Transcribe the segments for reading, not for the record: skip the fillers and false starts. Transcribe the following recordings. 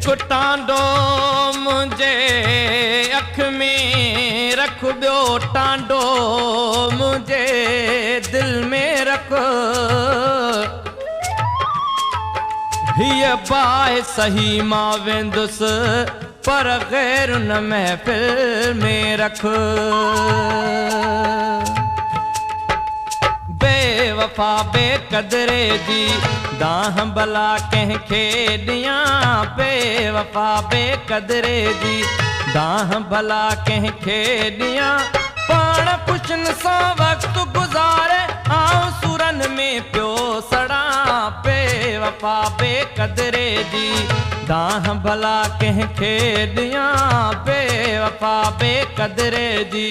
एक टांडो मुझे अख में रख, ॿियो टांडो मुझे दिल में रख। हीअ बाहि सही मां वेंदुसि, पर गैर न महफ़िल में रख। बेवफा बेक़दरे जी दाह भला कंहिंखे ॾियां। बेवफा बेक़दरे जी दाह भला कंहिंखे ॾियां। पाण पुछनि सां वक़्तु गुज़ारे आऊं सुरनि में पियो सड़ां। बेवफा बेक़दरे जी दाह भला कंहिंखे ॾियां। बेवफा बेक़दरे जी।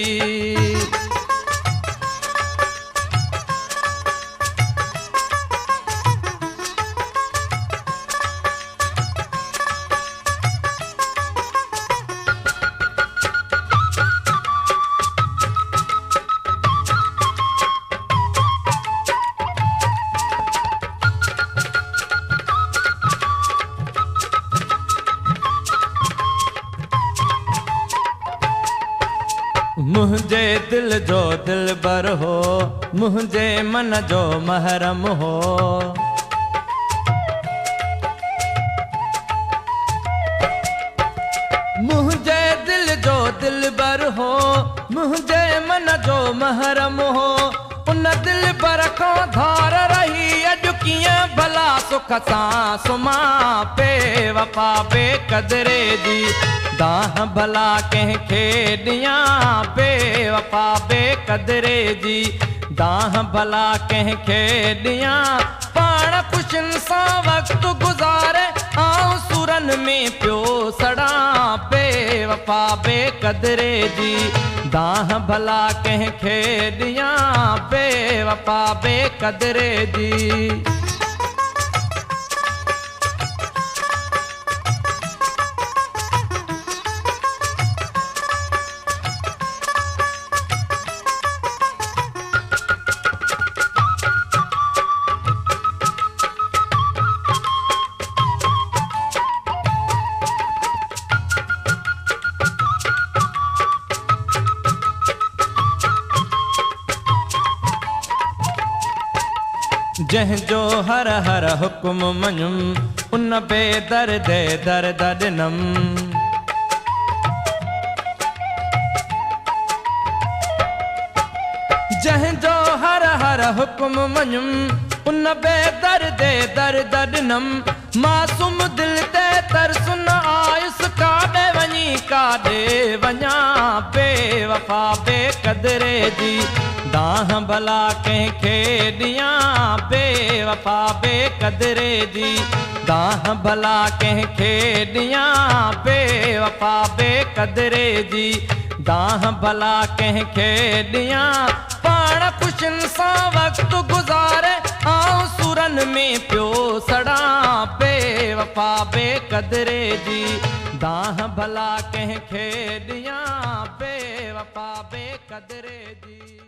मुझे दिल जो दिलबर हो, मुझे मन जो महरम हो। मुझे दिल जो दिलबर हो, मुझे मन जो महरम हो। उन दिलबर खां धार रही अॼु कीअं भला सुख सां सुम्हां। बेवफा बेक़दरे जी दाह भला कंहिंखे ॾियां। बेवफा बेक़दरे जी दाह भला कंहिंखे ॾियां। पाण पुछनि सां वक़्तु गुज़ारे आऊं सुरनि में पियो सड़ां। बेवफा बेक़दरे जी दाह भला कंहिंखे ॾियां। बेवफा बेक़दरे जी। जंहिंजो हर हर हुक्म मञुम, उन बेदर्द दर्द ॾिनम। जंहिंजो हर हर हुक्म मञुम, उन बेदर्द दर्द ॾिनम। मासूम दिल ते तरस न आयुसि, काॾे वञी काॾे वञां। बेवफा बेक़दरे जी दाह भला कंहिंखे ॾियां। बेवफा बेक़दरे जी दाह भला कंहिंखे ॾियां। बेवफा बेक़दरे जी दाह भला कंहिंखे ॾियां। पाण पुछनि सां वक़्तु गुज़ारे आऊं सुरनि में पियो सड़ां। बेवफा बेक़दरे जी दाह भला कंहिंखे ॾियां। बेवफा बेक़दरे जी।